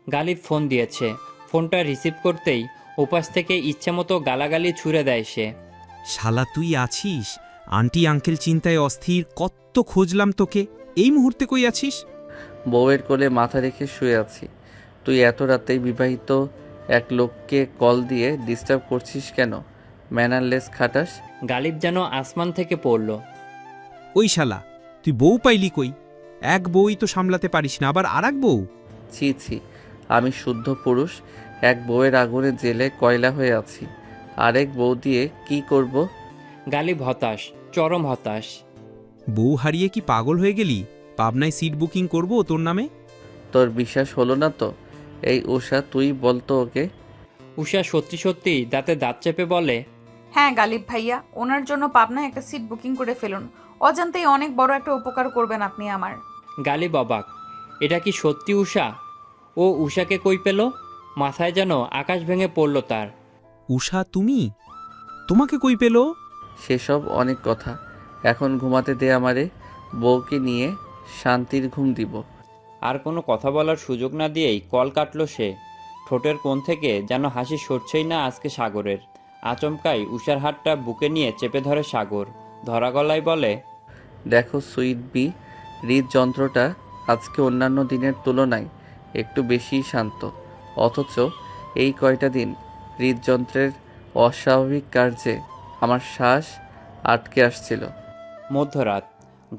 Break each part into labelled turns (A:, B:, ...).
A: Ghalib phone দিয়েছে। ফোনটা receive করতেই ওপাশ থেকে ইচ্ছেমতো গালাগালি ছুড়ে দেয় সে।
B: শালা তুই আছিস? আন্টি আঙ্কেল চিন্তায় অস্থির, কত খুঁজলাম তোকে। এই মুহূর্তে কই আছিস?
C: বউয়ের কোলে মাথা রেখে শুয়ে আছি। তুই এত রাতে বিবাহিত এক লোককে কল দিয়ে ডিস্টার্ব করছিস কেন? ম্যানারলেস খাটাস।
A: গালিব যেন আসমান থেকে পড়ল।
B: ওই শালা, তুই বউ পাইলি কই? এক বউই তো সামলাতে পারিস না, আবার আর এক বউ?
C: ছি ছি, আমি শুদ্ধ পুরুষ। এক বউয়ের আগুনে জেলে কয়লা হয়ে আছি, আরেক বউ দিয়ে কি করব?
A: গালিব হতাশ, চরম হতাশ।
B: বউ হারিয়ে কি পাগল হয়ে গেলি? পাবনায় সিট বুকিং করব তোর নামে।
C: তোর বিশ্বাস হলো না তো? এই উষা, তুই বলতো ওকে।
A: উষা সত্যি সত্যি দাঁতে দাঁত চেপে বলে,
D: হ্যাঁ গালিব ভাইয়া, ওনার জন্য পাবনায় একটা সিট বুকিং করে ফেলুন। অজান্তেই অনেক বড় একটা উপকার করবেন আপনি আমার।
A: গালিব অবাক। এটা কি সত্যি উষা? ও উষাকে কই পেল? মাথায় যেন আকাশ ভেঙে পড়ল তার।
B: উষা তুমি? তোমাকে কই পেল?
C: সেসব অনেক কথা, এখন ঘুমাতে দে আমারে। বউকে নিয়ে শান্তির ঘুম দিব।
A: আর কোনো কথা বলার সুযোগ না দিয়েই কল কাটল সে। ঠোঁটের কোণ থেকে যেন হাসি সরছেই না আজকে সাগরের। আচমকাই উষার হাতটা বুকে নিয়ে চেপে ধরে সাগর। ধরা গলায় বলে,
C: দেখো সুইট বি, হৃদযন্ত্রটা আজকে অন্যান্য দিনের তুলনায় একটু বেশি শান্ত। অথচ এই কয়টা দিন হৃদযন্ত্রের অস্বাভাবিক কার্যে আমার শ্বাস আটকে আসছিল।
A: মধ্যরাত।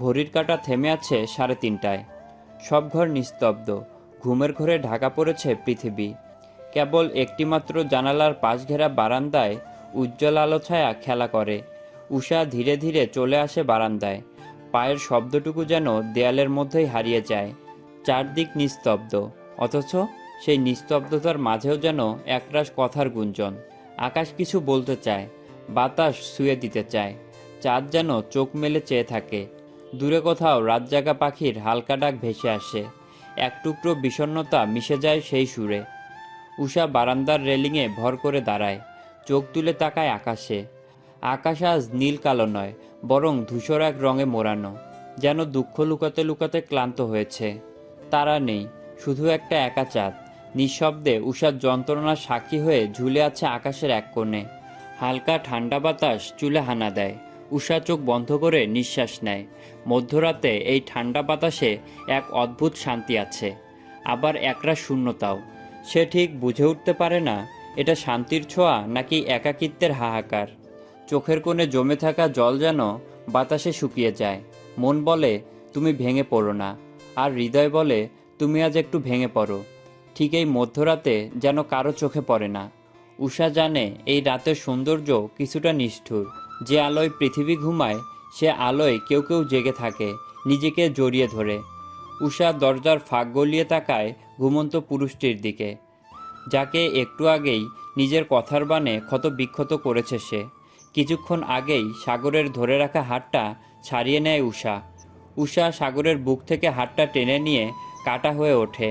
A: ঘড়ির কাঁটা থেমে আছে 3:30টায়। সব ঘর নিস্তব্ধ। ঘুমের ঘরে ঢাকা পড়েছে পৃথিবী। কেবল একটিমাত্র জানালার পাশ ঘেরা বারান্দায় উজ্জ্বল আলো ছায়া খেলা করে। উষা ধীরে ধীরে চলে আসে বারান্দায়। পায়ের শব্দটুকু যেন দেয়ালের মধ্যেই হারিয়ে যায়। চারদিক নিস্তব্ধ, অথচ সেই নিস্তব্ধতার মাঝেও যেন একরাশ কথার গুঞ্জন। আকাশ কিছু বলতে চায়, বাতাস ছুঁয়ে দিতে চায়। চাঁদ যেন চোখ মেলে চেয়ে থাকে। দূরে কোথাও রাতজাগা পাখির হালকা ডাক ভেসে আসে। এক টুকরো বিষণ্ণতা মিশে যায় সেই সুরে। উষা বারান্দার রেলিংয়ে ভর করে দাঁড়ায়, চোখ তুলে তাকায় আকাশে। আকাশ আজ নীল কালো নয়, বরং ধূসর এক রঙে মোড়ানো, যেন দুঃখ লুকাতে লুকাতে ক্লান্ত হয়েছে। তারা নেই, শুধু একটা একা চাঁদ। নিঃশব্দে উষার যন্ত্রণার সাক্ষী হয়ে ঝুলে আছে আকাশের এক কোণে। হালকা ঠান্ডা বাতাস চুলে হানা দেয়। উষা চোখ বন্ধ করে নিঃশ্বাস নেয়। মধ্যরাতে এই ঠান্ডা বাতাসে এক অদ্ভুত শান্তি আছে, আবার একরাশ শূন্যতাও। সে ঠিক বুঝে উঠতে পারে না এটা শান্তির ছোঁয়া নাকি একাকিত্বের হাহাকার। চোখের কোণে জমে থাকা জল যেন বাতাসে শুকিয়ে যায়। মন বলে তুমি ভেঙে পড়ো না, আর হৃদয় বলে তুমি আজ একটু ভেঙে পড়ো। ঠিক এই মধ্যরাতে যেন কারো চোখে পড়ে না। উষা জানে এই রাতের সৌন্দর্য কিছুটা নিষ্ঠুর। যে আলোয় পৃথিবী ঘুমায়, সে আলোয় কেউ কেউ জেগে থাকে, নিজেকে জড়িয়ে ধরে। উষা দরজার ফাঁক গলিয়ে তাকায় ঘুমন্ত পুরুষটির দিকে, যাকে একটু আগেই নিজের কথার বাণে ক্ষত বিক্ষত করেছে সে। কিছুক্ষণ আগেই সাগরের ধরে রাখা হাতটা ছাড়িয়ে নেয় উষা। উষা সাগরের বুক থেকে হাতটা টেনে নিয়ে কাটা হয়ে ওঠে।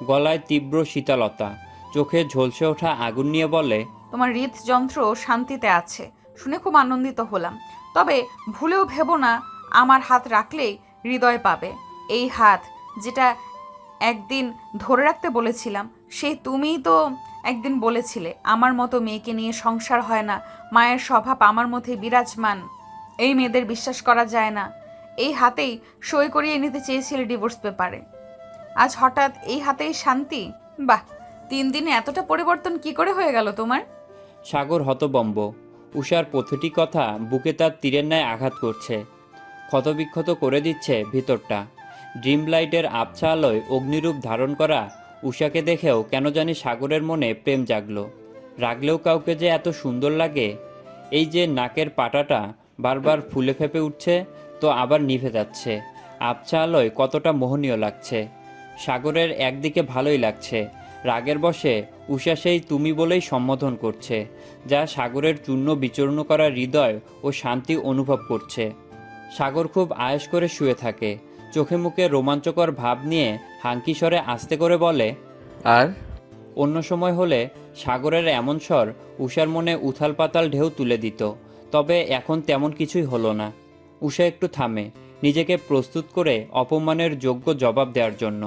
A: গলায় তীব্র শীতলতা, চোখে ঝলসে ওঠা আগুন নিয়ে বলে,
D: তোমার হৃদযন্ত্র শান্তিতে আছে শুনে খুব আনন্দিত হলাম। তবে ভুলেও ভেবো না আমার হাত রাখলেই হৃদয় পাবে। এই হাত যেটা একদিন ধরে রাখতে বলেছিলাম, সেই তুমিই তো একদিন বলেছিলে আমার মতো মেয়েকে নিয়ে সংসার হয় না, মায়ের স্বভাব আমার মধ্যে বিরাজমান, এই মেয়েদের বিশ্বাস করা যায় না। এই হাতেই সই করিয়ে নিতে চেয়েছিলে ডিভোর্স পেপারে। আজ হঠাৎ এই হাতেই শান্তি? বাহ, 3 দিনে এতটা পরিবর্তন কি করে হয়ে গেল তোমার?
A: সাগর হতবম্ব। উষার প্রতিটি কথা বুকে তার তীরের ন্যায় আঘাত করছে, ক্ষতবিক্ষত করে দিচ্ছে ভিতরটা। ড্রিম লাইটের আবছা আলোয় অগ্নিরূপ ধারণ করা উষাকে দেখেও কেন জানি সাগরের মনে প্রেম জাগলো। রাগলেও কাউকে যে এত সুন্দর লাগে। এই যে নাকের পাটাটা বারবার ফুলে ফেপে উঠছে, তো আবার নিভে যাচ্ছে। আবছা আলোয় কতটা মোহনীয় লাগছে। সাগরের একদিকে ভালোই লাগছে, রাগের বশে উষা সেই তুমি বলেই সম্বোধন করছে, যা সাগরের চূর্ণ বিচূর্ণ করা হৃদয় ও শান্তি অনুভব করছে। সাগর খুব আয়েশ করে শুয়ে থাকে, চোখে মুখে রোমাঞ্চকর ভাব নিয়ে হাঙ্কি স্বরে আস্তে করে বলে।
C: আর
A: অন্য সময় হলে সাগরের এমন স্বর উষার মনে উথাল পাতাল ঢেউ তুলে দিত, তবে এখন তেমন কিছুই হলো না। উষা একটু থামে, নিজেকে প্রস্তুত করে অপমানের যোগ্য জবাব দেওয়ার জন্য।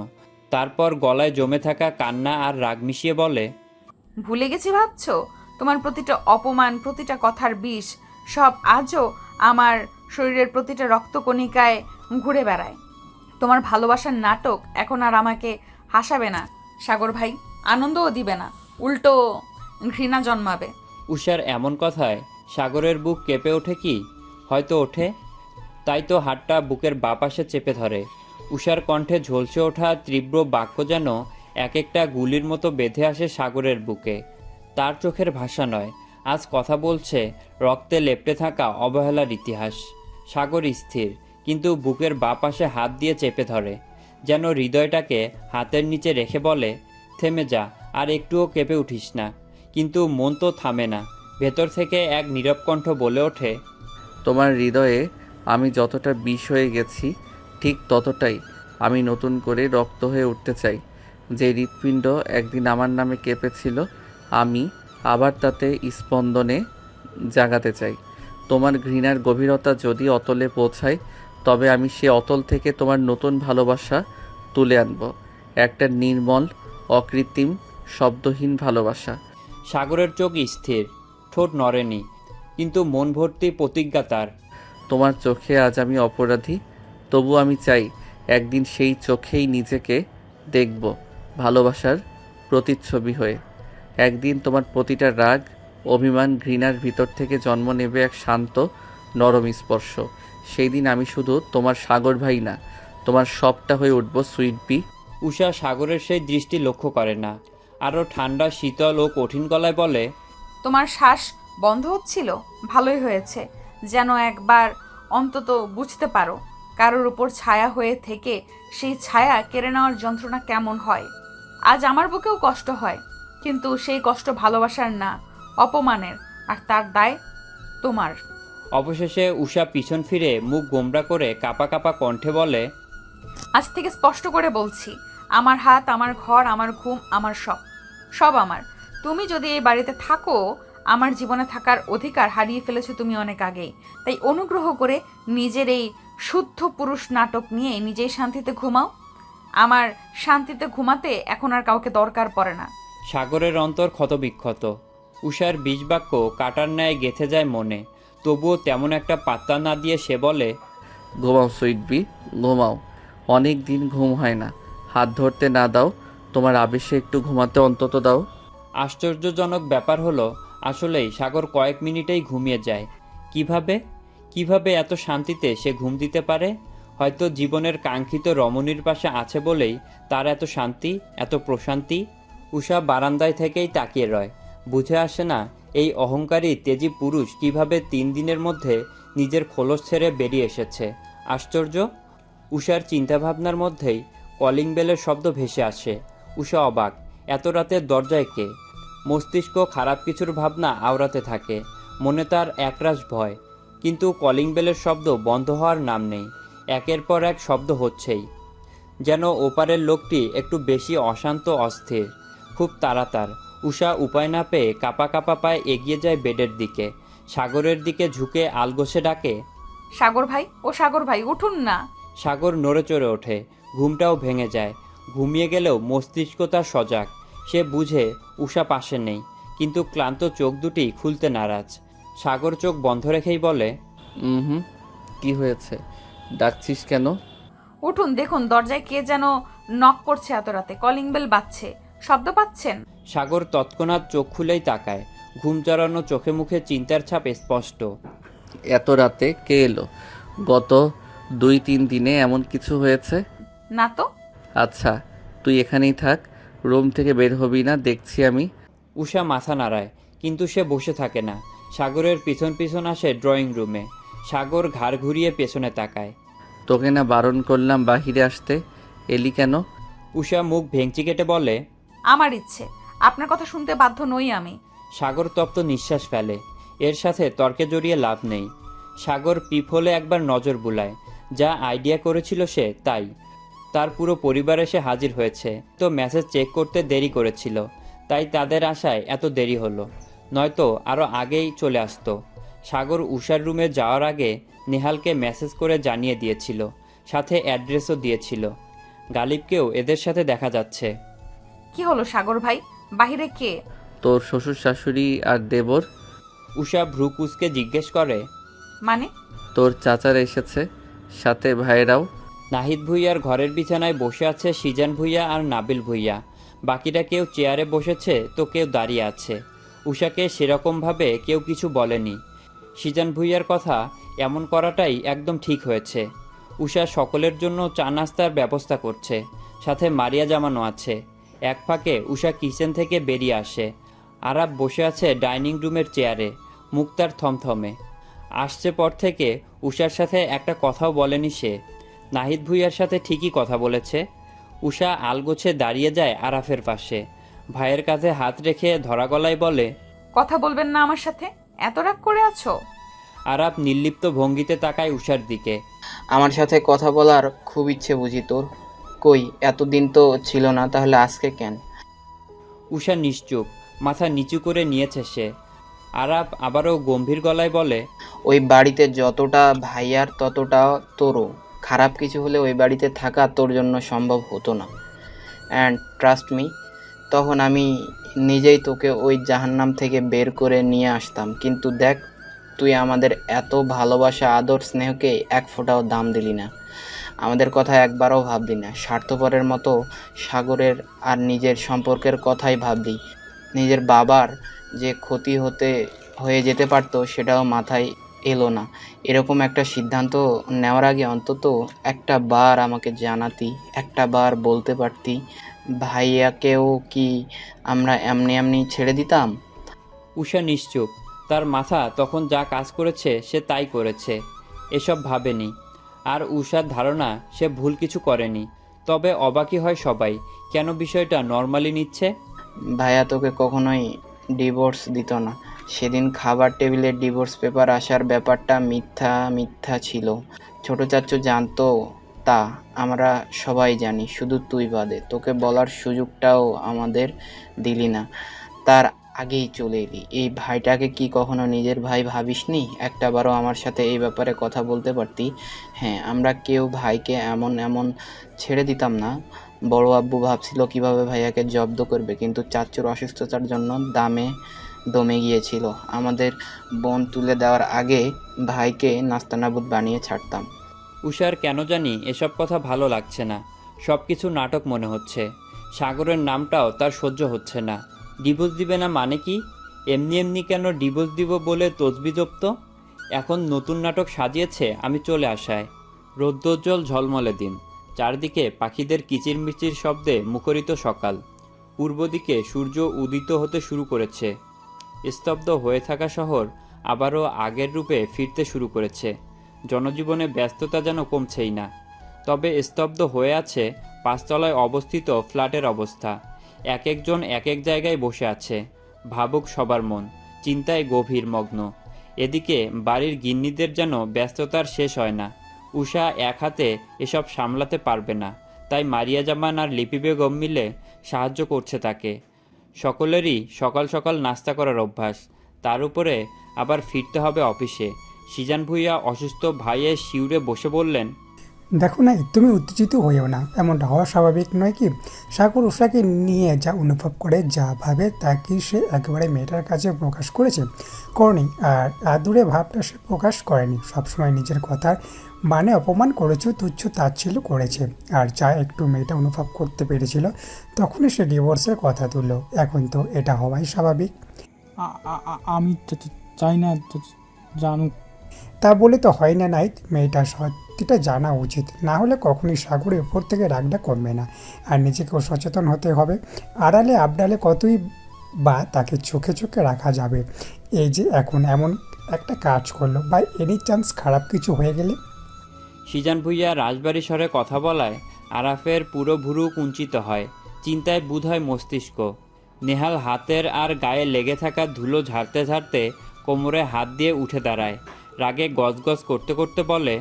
A: তারপর গলায় জমে থাকা কান্না আর রাগ মিশিয়ে বলে,
D: ভুলে গেছি ভাবছো? তোমার প্রতিটা অপমান, প্রতিটা কথার বিষ সব আজও আমার শরীরের প্রতিটা রক্তকণিকায় ঘুরে বেড়ায়। তোমার ভালোবাসার নাটক এখন আর আমাকে হাসাবে না সাগর ভাই, আনন্দও দিবে না, উল্টো ঘৃণা জন্মাবে।
A: উষার এমন কথায় সাগরের বুক কেঁপে ওঠে কি? হয়তো ওঠে। তাই তো হাতটা বুকের বাপাশে চেপে ধরে। উষার কণ্ঠে ঝলসে ওঠা তীব্র বাক্য যেন এক একটা গুলির মতো বেঁধে আসে সাগরের বুকে। তার চোখের ভাষা নয়, আজ কথা বলছে রক্তে লেপ্টে থাকা অবহেলার ইতিহাস। সাগর স্থির, কিন্তু বুকের বাপাশে হাত দিয়ে চেপে ধরে, যেন হৃদয়টাকে হাতের নিচে রেখে বলে, থেমে যা, আর একটুও কেঁপে উঠিস না। কিন্তু মন তো থামে না। ভেতর থেকে এক নীরব কণ্ঠ বলে ওঠে,
C: তোমার হৃদয়ে আমি যতটা বিষ হয়ে গেছি, ঠিক ততটাই আমি নতুন করে রক্ত হয়ে উঠতে চাই। যে হৃৎপিণ্ড একদিন আমার নামে কেঁপেছিল, আমি আবার তাতে স্পন্দনে জাগাতে চাই। তোমার ঘৃণার গভীরতা যদি অতলে পৌঁছায়, তবে আমি সে অতল থেকে তোমার নতুন ভালোবাসা তুলে আনব। একটা নির্মল, অকৃত্রিম, শব্দহীন ভালোবাসা।
A: সাগরের চোখ স্থির, ঠোঁট নড়েনি, কিন্তু মন ভর্তি প্রতিজ্ঞা তার।
C: তোমার চোখে আজ আমি অপরাধী, তবু আমি চাই একদিন সেই চোখেই নিজেকে দেখব ভালোবাসার প্রতিচ্ছবি হয়ে। একদিন তোমার প্রতিটা রাগ, অভিমান, ঘৃণার ভিতর থেকে জন্ম নেবে এক শান্ত, নরম স্পর্শ। সেই দিন আমি শুধু তোমার সাগর ভাই না, তোমার সবটা হয়ে উঠব সুইট বি।
A: উষা সাগরের সেই দৃষ্টি লক্ষ্য করে না, আরও ঠান্ডা, শীতল ও কঠিন গলায় বলে,
D: তোমার শ্বাস বন্ধ হচ্ছিল, ভালোই হয়েছে। যেন একবার অন্তত বুঝতে পারো, কারোর উপর ছায়া হয়ে থেকে সেই ছায়া কেড়ে নেওয়ার যন্ত্রণা কেমন হয়। আজ আমার বুকেও কষ্ট হয়, কিন্তু সেই কষ্ট ভালোবাসার না, অপমানের, আর তার দায় তোমার।
A: অবশেষে উষা পিছন ফিরে মুখ গোমড়া করে কাঁপা কাঁপা কণ্ঠে বলে,
D: আজ থেকে স্পষ্ট করে বলছি, আমার হাত, আমার ঘর, আমার ঘুম, আমার সব, সব আমার। তুমি যদি এই বাড়িতে থাকো, আমার জীবনে থাকার অধিকার হারিয়ে ফেলেছো তুমি অনেক আগেই। তাই অনুগ্রহ করে নিজের এই শুদ্ধ পুরুষ নাটক নিয়ে নিজেই শান্তিতে ঘুমাও। আমার শান্তিতে ঘুমাতে এখন আর কাউকে দরকার পড়ে না।
A: সাগরের অন্তর ক্ষতবিক্ষত। উষার বিষবাক্য কাটার ন্যায় গেঁথে যায় মনে। তবুও তেমন একটা পাত্তা না দিয়ে সে বলে,
C: ঘুমাও সুইট বি, ঘুমাও। অনেক দিন ঘুম হয় না। হাত ধরতে না দাও, তোমার আবেশে একটু ঘুমাতে অন্তত দাও।
A: আশ্চর্যজনক ব্যাপার হলো, আসলেই সাগর কয়েক মিনিটেই ঘুমিয়ে যায়। কিভাবে এত শান্তিতে সে ঘুম দিতে পারে? হয়তো জীবনের কাঙ্ক্ষিত রমণীর পাশে আছে বলেই তার এত শান্তি, এত প্রশান্তি। উষা বারান্দায় থেকেই তাকিয়ে রয়। বুঝে আসে না এই অহংকারী তেজি পুরুষ কিভাবে 3 দিনের মধ্যে নিজের খোলস ছেড়ে বেরিয়ে এসেছে। আশ্চর্য। উষার চিন্তাভাবনার মধ্যেই কলিং বেলের শব্দ ভেসে আসে। উষা অবাক, এত রাতের দরজায় কে? মস্তিষ্ক খারাপ কিছুর ভাবনা আওড়াতে থাকে। মনে তার একরাশ ভয়, কিন্তু কলিং বেলের শব্দ বন্ধ হওয়ার নাম নেই। একের পর এক শব্দ হচ্ছেই, যেন ওপারের লোকটি একটু বেশি অশান্ত, অস্থির। খুব তাড়াতাড় উষা উপায় না পেয়ে কাঁপা কাঁপা পায়ে এগিয়ে যায় বেডের দিকে। সাগরের দিকে ঝুঁকে আলগোসে ডাকে,
D: সাগর ভাই, ও সাগর ভাই, উঠুন না।
A: সাগর নড়ে চড়ে ওঠে। ঘুমটাও ভেঙে যায়। ঘুমিয়ে গেলেও মস্তিষ্ক তার সজাগ। সে বুঝে উষা পাশে নেই, কিন্তু ক্লান্ত চোখ দুটি খুলতে নারাজ। সাগর চোখ বন্ধ রেখেই বলে,
C: কি হয়েছে? ডাকছিস কেন?
D: উঠুন, দেখুন দরজায় কে যেন নক করছে এত রাতে, কলিং বেল বাজছে, শব্দ পাচ্ছেন?
A: সাগর তৎক্ষণাৎ চোখ খুলেই তাকায়। ঘুম চড়ানো চোখে মুখে চিন্তার ছাপ স্পষ্ট।
C: এত রাতে কে এলো? গত 2-3 দিনে এমন কিছু হয়েছে?
D: না তো।
C: আচ্ছা, তুই এখানেই থাক, রুম থেকে বের হবি না, দেখছি আমি।
A: উষা মাথা নাড়ায়, কিন্তু সে বসে থাকে না। সাগরের পিছন পিছন আসে ড্রয়িং রুমে। সাগর ঘাড় ঘুরিয়ে পেছনে তাকায়।
C: তোকে না বারণ করলাম বাহিরে আসতে, এলি কেন?
A: উষা মুখ ভেঙচি কেটে বলে,
D: আমার ইচ্ছে, আপনার কথা শুনতে বাধ্য নই আমি।
A: সাগর তপ্ত নিঃশ্বাস ফেলে। এর সাথে তর্কে জড়িয়ে লাভ নেই। সাগর পিপ হলে একবার নজর বুলায়। যা আইডিয়া করেছিল সে তাই। তার পুরো পরিবার এসে হাজির হয়েছে। তো মেসেজ চেক করতে দেরি করেছিল, তাই তাদের আশায় এত দেরি হলো। নয়তো আরও আগেই চলে আসতো। সাগর উষার রুমে যাওয়ার আগে নেহালকে মেসেজ করে জানিয়ে দিয়েছিল, সাথে অ্যাড্রেসও দিয়েছিল। গালিবকেও এদের সাথে দেখা যাচ্ছে।
D: কি হলো সাগর ভাই? বাহিরে কে?
C: তোর শ্বশুর শাশুড়ি আর দেবর।
A: উষা ভ্রু কুঁচকে জিজ্ঞেস করে।
D: মানে?
C: তোর চাচারা এসেছে, সাথে ভাইয়েরাও।
A: নাহিদ ভুঁইয়ার ঘরের বিছানায় বসে আছে সিজান ভুঁইয়া আর নাবিল ভুঁইয়া। বাকিরা কেউ চেয়ারে বসেছে তো কেউ দাঁড়িয়ে আছে। উষাকে সেরকমভাবে কেউ কিছু বলেনি। সিজান ভুঁইয়ার কথা এমন করাটাই একদম ঠিক হয়েছে। উষা সকলের জন্য চা নাস্তার ব্যবস্থা করছে, সাথে মারিয়া জামানো আছে। এক ফাঁকে উষা কিচেন থেকে বেরিয়ে আসে। আরাব বসে আছে ডাইনিং রুমের চেয়ারে, মুখ তার থমথমে। আসছে পর থেকে উষার সাথে একটা কথাও বলেনি সে। নাহিদ ভুঁইয়ার সাথে ঠিকই কথা বলেছে। উষা আলগোছে দাঁড়িয়ে যায় আরাফের পাশে, ভাইয়ের কাঁধে হাত রেখে ধরা গলায় বলে,
D: কথা বলবেন না আমার সাথে? এত রাগ করে আছো?
A: আরাফ নির্লিপ্ত ভঙ্গিতে তাকায় উষার দিকে।
E: আমার সাথে কথা বলার খুব ইচ্ছে বুঝি তোর। কই এতদিন তো ছিল না, তাহলে আজকে কেন?
A: উষা নিশ্চুপ, মাথা নিচু করে নিয়েছে সে। আরাফ আবারও গম্ভীর গলায় বলে,
E: ওই বাড়িতে যতটা ভাইয়ার ততটা তোরও। খারাপ কিছু হলে ওই বাড়িতে থাকা তোর জন্য সম্ভব হতো না। অ্যান্ড ট্রাস্ট মি, তখন আমি নিজেই তোকে ওই জাহান্নাম থেকে বের করে নিয়ে আসতাম। কিন্তু দেখ, তুই আমাদের এত ভালোবাসা, আদর, স্নেহকে এক ফোঁটাও দাম দিলি না। আমাদের কথা একবারও ভাবলি না। স্বার্থপরের মতো সাগরের আর নিজের সম্পর্কের কথাই ভাবলি। নিজের বাবার যে ক্ষতি হয়ে যেতে পারতো সেটাও মাথায় এলো না। এরকম একটা সিদ্ধান্ত নেওয়ার আগে অন্তত একটা বার আমাকে জানাতি, একটা বার বলতে পারতি। ভাইয়াকেও কি আমরা এমনি এমনি ছেড়ে দিতাম?
A: উষা নিশ্চুপ। তার মাথা তখন যা কাজ করেছে সে তাই করেছে, এসব ভাবেনি। আর উষার ধারণা সে ভুল কিছু করেনি। তবে অবাকই হয় সবাই, কেন বিষয়টা নর্মালি নিচ্ছে।
E: ভাইয়া তোকে কখনোই ডিভোর্স দিত না। সেদিন খাবার টেবিলে ডিভোর্স পেপার আসার ব্যাপারটা মিথ্যা মিথ্যা ছিল। ছোট চাচ্চু জানতো, তা আমরা সবাই জানি, শুধু তুই বাদে। তোকে বলার সুযোগটাও আমাদের দিলি না, তার আগেই চলে এলি। এই ভাইটাকে কি কখনো নিজের ভাই ভাবিসনি? একটাবারও আমার সাথে এই ব্যাপারে কথা বলতে পারতি। হ্যাঁ, আমরা কেউ ভাইকে এমন এমন ছেড়ে দিতাম না। বড় আব্বু ভাবছিল কিভাবে ভাইয়াকে জব্দ করবে, কিন্তু চাচ্চুর অসুস্থতার জন্য দমে গিয়েছিল। আমাদের বোন তুলে দেওয়ার আগে ভাইকে নাস্তানাবুদ বানিয়ে ছাড়তাম।
A: উষার কেন জানি এসব কথা ভালো লাগছে না। সব কিছু নাটক মনে হচ্ছে। সাগরের নামটাও তার সহ্য হচ্ছে না। ডিভোর্স দিবে না মানে কি? এমনি এমনি কেন ডিভোর্স দিব বলে তসবি জপ্ত? এখন নতুন নাটক সাজিয়েছে আমি চলে আসায়। রৌদ্রোজ্জ্বল ঝলমলে দিন, চারদিকে পাখিদের কিচিরমিচির শব্দে মুখরিত সকাল। পূর্ব দিকে সূর্য উদিত হতে শুরু করেছে। স্তব্ধ হয়ে থাকা শহর আবারও আগের রূপে ফিরতে শুরু করেছে। জনজীবনে ব্যস্ততা যেন কমছেই না। তবে স্তব্ধ হয়ে আছে পাঁচতলায় অবস্থিত ফ্ল্যাটের অবস্থা। এক একজন এক এক জায়গায় বসে আছে। ভাবুক সবার মন, চিন্তায় গভীর মগ্ন। এদিকে বাড়ির গিন্নিদের যেন ব্যস্ততার শেষ হয় না। উষা এক হাতে এসব সামলাতে পারবে না, তাই মারিয়া জামান আর লিপি বেগম মিলে সাহায্য করছে তাকে। সকলেরই সকাল সকাল নাস্তা করার অভ্যাস, তার উপরে আবার ফিরতে হবে অফিসে। সিজান ভুঁইয়া অসুস্থ ভাইয়ের শিউরে বসে বললেন,
F: দেখো না, তুমি উত্তেজিত হইও না, এমনটা হওয়া স্বাভাবিক নয় কি? সাগর উষাকে নিয়ে যা অনুভব করে, যা ভাবে, তা কি সে একেবারে মেয়েটার কাছে প্রকাশ করেছে? করেনি। আর আদুরে ভাবটা সে প্রকাশ করেনি। সবসময় নিজের কথার মানে অপমান করেছে, তুচ্ছ তাচ্ছিল্য করেছে। আর যা একটু মেয়েটা অনুভব করতে পেরেছিল, তখনই সে ডিভোর্সের কথা তুলল। এখন তো এটা হওয়াই স্বাভাবিক।
G: আমি চাই না জানুক।
F: তা বলে তো হয় না নাইট, মেয়েটার সত্যিটা জানা উচিত, না হলে কখনই সাগরের উপর থেকে রাগটা কমবে না। আর নিজেকেও সচেতন হতে হবে। আড়ালে আবডালে কতই বা তাকে চোখে চোখে রাখা যাবে? এই যে এখন এমন একটা কাজ করলো, বা এনি চান্স খারাপ কিছু হয়ে গেলে?
A: সিজান ভুঁইয়া রাজবাড়ি স্বরে কথা বলায় আরাফের পুরো ভুরু কুঞ্চিত হয়। চিন্তায় বুধ হয় মস্তিষ্ক। নেহাল হাতের আর গায়ে লেগে থাকা ধুলো ঝাড়তে ঝাড়তে কোমরে হাত দিয়ে উঠে দাঁড়ায়। রাগে গজগজ করতে করতে বলে,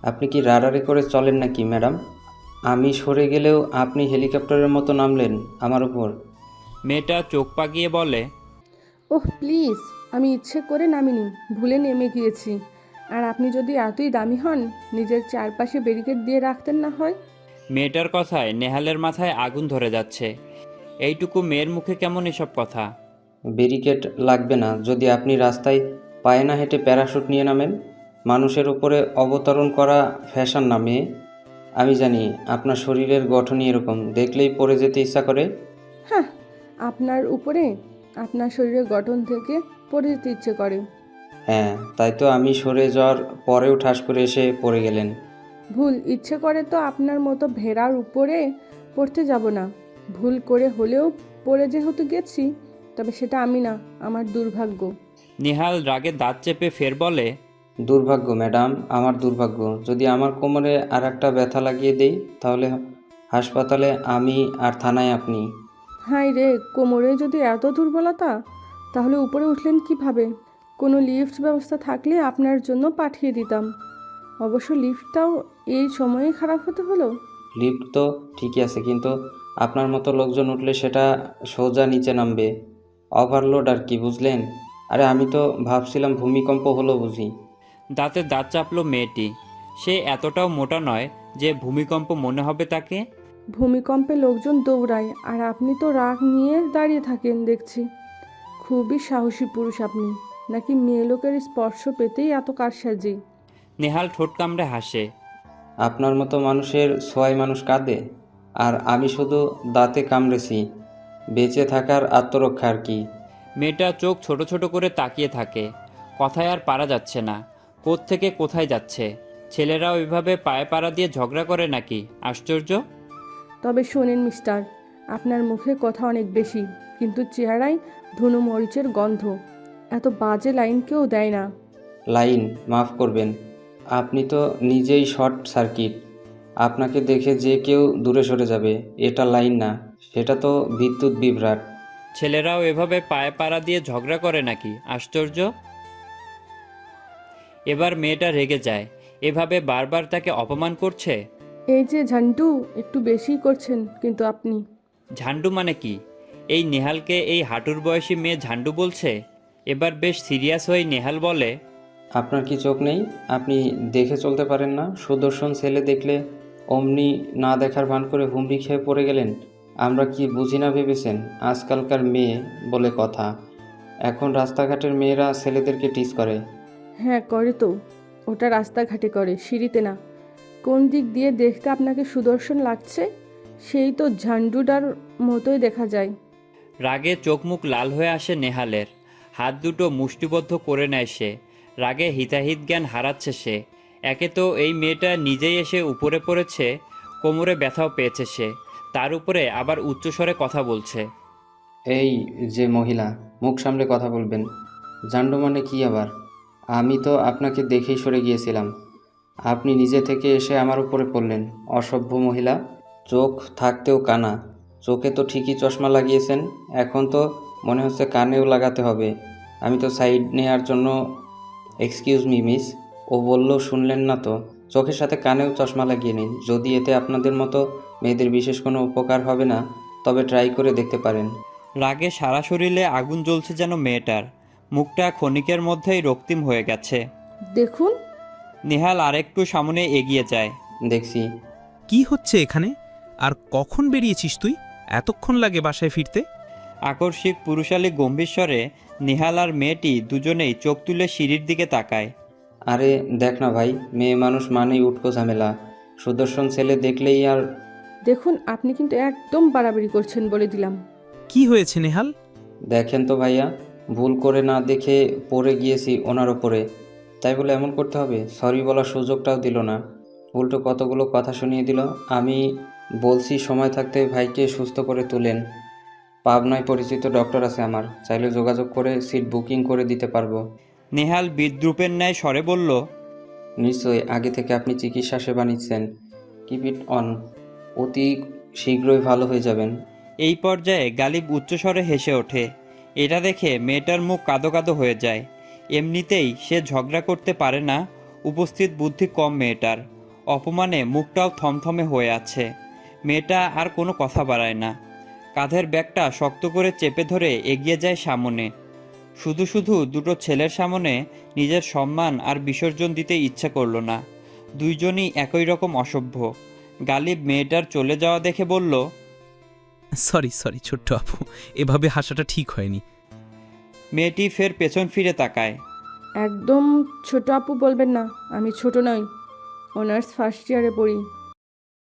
H: আপনি কি রাড়াড়ি করে চলেন নাকি ম্যাডাম? আমি সরে গেলেও আপনি হেলিকপ্টারের মতো নামলেন আমার উপর।
A: মেয়েটা চোখ পাকিয়ে বলে,
I: ওহ প্লিজ, আমি ইচ্ছে করে নামিনি, ভুলে নেমে গিয়েছি। আর আপনি যদি এতই দামি হন, নিজের চারপাশে ব্যারিকেড দিয়ে রাখতেন না হয়।
A: মেয়েটার কথায় নেহালের মাথায় আগুন ধরে যাচ্ছে। এইটুকু মেয়ের মুখে কেমন এসব কথা?
H: ব্যারিকেড লাগবে না যদি আপনি রাস্তায় পায়ে না হেঁটে প্যারাশুট নিয়ে নামেন। মানুষের উপরে অবতরণ করা ফ্যাশন না মেয়ে। আমি জানি আপনার শরীরের গঠনই এরকম, দেখলেই পড়ে যেতে ইচ্ছা করে।
I: হ্যাঁ, আপনার উপরে আপনার শরীরের গঠন থেকে পড়ে যেতে ইচ্ছে করে।
H: হ্যাঁ, তাই তো আমি সরে যাওয়ার পরেও ঠাস করে এসে পড়ে গেলেন।
I: ভুল ইচ্ছে করে তো আপনার মতো ভেড়ার উপরে পড়তে যাব না। ভুল করে হলেও পড়ে যেহেতু গেছি, তবে সেটা আমি না, আমার দুর্ভাগ্য।
A: নেহাল রাগে দাঁত চেপে ফের বলে,
H: দুর্ভাগ্য ম্যাডাম, আমার দুর্ভাগ্য। যদি আমার কোমরে আর একটা ব্যথা লাগিয়ে দেই তাহলে হাসপাতালে আমি আর থানায় আপনি।
I: হাই রে, কোমরে যদি এত দুর্বলতা, তাহলে উপরে উঠলেন কিভাবে? কোনো লিফট ব্যবস্থা থাকলে আপনার জন্য পাঠিয়ে দিতাম। অবশ্য লিফটটাও এই সময়ে খারাপ হতে হলো।
H: লিফট তো ঠিকই আছে, কিন্তু আপনার মতো লোকজন উঠলে সেটা সোজা নিচে নামবে। ওভারলোড আর কি, বুঝলেন? আরে আমি তো ভাবছিলাম ভূমিকম্প হলো বুঝি।
A: দাঁতে দাঁত চাপলো মেয়েটি। সে এতটাও মোটা নয় যে ভূমিকম্প মনে হবে তাকে।
I: ভূমিকম্পে লোকজন দৌড়ায়, আর আপনি তো রাগ নিয়ে দাঁড়িয়ে থাকেন দেখছি। খুবই সাহসী পুরুষ আপনি, নাকি মেয়ে লোকের স্পর্শ পেতেই এত কারসাজি?
A: নেহাল ঠোঁট কামড়ে হাসে।
H: আপনার মতো মানুষের ছোঁয়ায় মানুষ কাঁদে, আর আমি শুধু দাঁতে কামড়েছি। বেঁচে থাকার আত্মরক্ষা আর কি।
A: মেয়েটা চোখ ছোট ছোট করে তাকিয়ে থাকে। কথায় আর পারা যাচ্ছে না, কোত্থেকে কোথায় যাচ্ছে। ছেলেরাও এভাবে পায়ে পাড়া দিয়ে ঝগড়া করে নাকি? আশ্চর্য।
I: তবে শোনেন মিস্টার, আপনার মুখে কথা অনেক বেশি, কিন্তু চেহারায় ধুনো মরিচের গন্ধ। এত বাজে লাইন কেউ দেয় না।
H: লাইন? মাফ করবেন, আপনি তো নিজেই শর্ট সার্কিট। আপনাকে দেখে যে কেউ দূরে সরে যাবে, এটা লাইন না, সেটা তো বিদ্যুৎ বিভ্রাট।
A: ছেলেরাও এভাবে পায়ে পাড়া দিয়ে ঝগড়া করে নাকি? আশ্চর্য। এবার মেয়েটা রেগে যায়, এভাবে বারবার তাকে অপমান করছে।
I: এই যে ঝান্টু, একটু বেশি করছেন কিন্তু আপনি।
A: ঝান্ডু মানে কি? এই নেহালকে এই হাঁটুর বয়সী মেয়ে ঝান্ডু বলছে? এবার বেশ সিরিয়াস হয়ে নেহাল বলে,
H: আপনার কি চোখ নেই? আপনি দেখে চলতে পারেন না? সুদর্শন ছেলে দেখলে অমনি না দেখার ভান করে হুমড়ি খেয়ে পড়ে গেলেন। আমরা কি বুঝি না ভেবেছেন? আজকালকার মেয়ে বলে কথা। এখন রাস্তাঘাটের মেয়েরা ছেলেদেরকে টিজ করে।
I: হ্যাঁ করে তো, ওটা রাস্তাঘাটে করে, সিঁড়িতে না। কোন দিক দিয়ে দেখতে আপনাকে সুদর্শন লাগছে সেই তো ঝান্ডুটার মতোই দেখা যায়।
A: রাগে চোখ মুখ লাল হয়ে আসে নেহালের। হাত দুটো মুষ্টিবদ্ধ করে নেয় সে। রাগে হিতাহিত জ্ঞান হারাচ্ছে সে। একে তো এই মেয়েটা নিজেই এসে উপরে পড়েছে, কোমরে ব্যথাও পেয়েছে সে, তার উপরে আবার উচ্চস্বরে কথা বলছে।
H: এই যে মহিলা, মুখ সামলে কথা বলবেন। জান্ডু মানে কি আবার? আমি তো আপনাকে দেখেই সরে গিয়েছিলাম, আপনি নিজে থেকে এসে আমার উপরে পড়লেন। অসভ্য মহিলা। চোখ থাকতেও কানা। চোখে তো ঠিকই চশমা লাগিয়েছেন, এখন তো মনে হচ্ছে কানেও লাগাতে হবে। আমি তো সাইড নেওয়ার জন্য এক্সকিউজ মি মিস, ও বলল শুনলেন না তো? চোখের সাথে কানেও চশমা লাগিয়ে নিন। যদি এতে আপনাদের মতো মেয়েদের বিশেষ কোনো উপকার হবে না, তবে ট্রাই করে দেখতে পারেন।
A: রাগে সারা শরীরে আগুন জ্বলছে যেন মেয়েটার। মুখটা ক্ষণিকের মধ্যেই রক্তিম হয়ে গেছে।
I: দেখুন।
A: নেহাল আরেকটু সামনে এগিয়ে যায়।
H: দেখছি।
B: কি হচ্ছে এখানে? আর কখন বেরিয়েছিস তুই? এতক্ষণ লাগে বাসায় ফিরতে?
A: আকস্মিক পুরুষালী গম্ভীর স্বরে নেহাল আর মেয়েটি দুজনেই চোখ তুলে সিঁড়ির দিকে তাকায়।
H: আরে দেখ না ভাই, মেয়ে মানুষ মানেই উটকো ঝামেলা। সুদর্শন ছেলে দেখলেই আর।
I: দেখুন, আপনি কিন্তু একদম বাড়াবাড়ি করছেন বলে দিলাম।
B: কি হয়েছে নেহাল?
H: দেখেন তো ভাইয়া, ভুল করে না দেখে পড়ে গিয়েছি ওনার ওপরে, তাই বলে এমন করতে হবে? সরি বলার সুযোগটাও দিল না, উল্টো কতগুলো কথা শুনিয়ে দিল। আমি বলছি সময় থাকতে ভাইকে সুস্থ করে তুলেন। পাবনায় পরিচিত ডক্টর আছে আমার, চাইলে যোগাযোগ করে সিট বুকিং করে দিতে পারবো।
A: নেহাল বিদ্রুপের ন্যায় স্বরে বলল,
H: নিশ্চয়ই, আগে থেকে আপনি চিকিৎসা সেবা নিচ্ছেন। কিপ ইট অন, অতি শীঘ্রই ভালো হয়ে যাবেন।
A: এই পর্যায়ে গালিব উচ্চস্বরে হেসে ওঠে। এটা দেখে মেয়েটার মুখ কাদো কাদো হয়ে যায়। এমনিতেই সে ঝগড়া করতে পারে না, উপস্থিত বুদ্ধি কম মেয়েটার। অপমানে মুখটাও থমথমে হয়ে আছে। মেয়েটা আর কোনো কথা বাড়ায় না, কাঁধের ব্যাগটা শক্ত করে চেপে ধরে এগিয়ে যায় সামনে। শুধু শুধু দুটো ছেলের সামনে নিজের সম্মান আর বিসর্জন দিতে ইচ্ছা করলো না। দুইজনই একই রকম অসভ্য। গালিব মেয়েটার চলে যাওয়া দেখে বলল,
B: সরি সরি ছোট্ট আপু, এভাবে হাসাটা ঠিক হয়নি।
A: মেয়েটি ফের পেছন ফিরে তাকায়।
I: একদম ছোট আপু বলবেন না, আমি ছোট নই, অনার্স ফার্স্ট ইয়ারে পড়ি।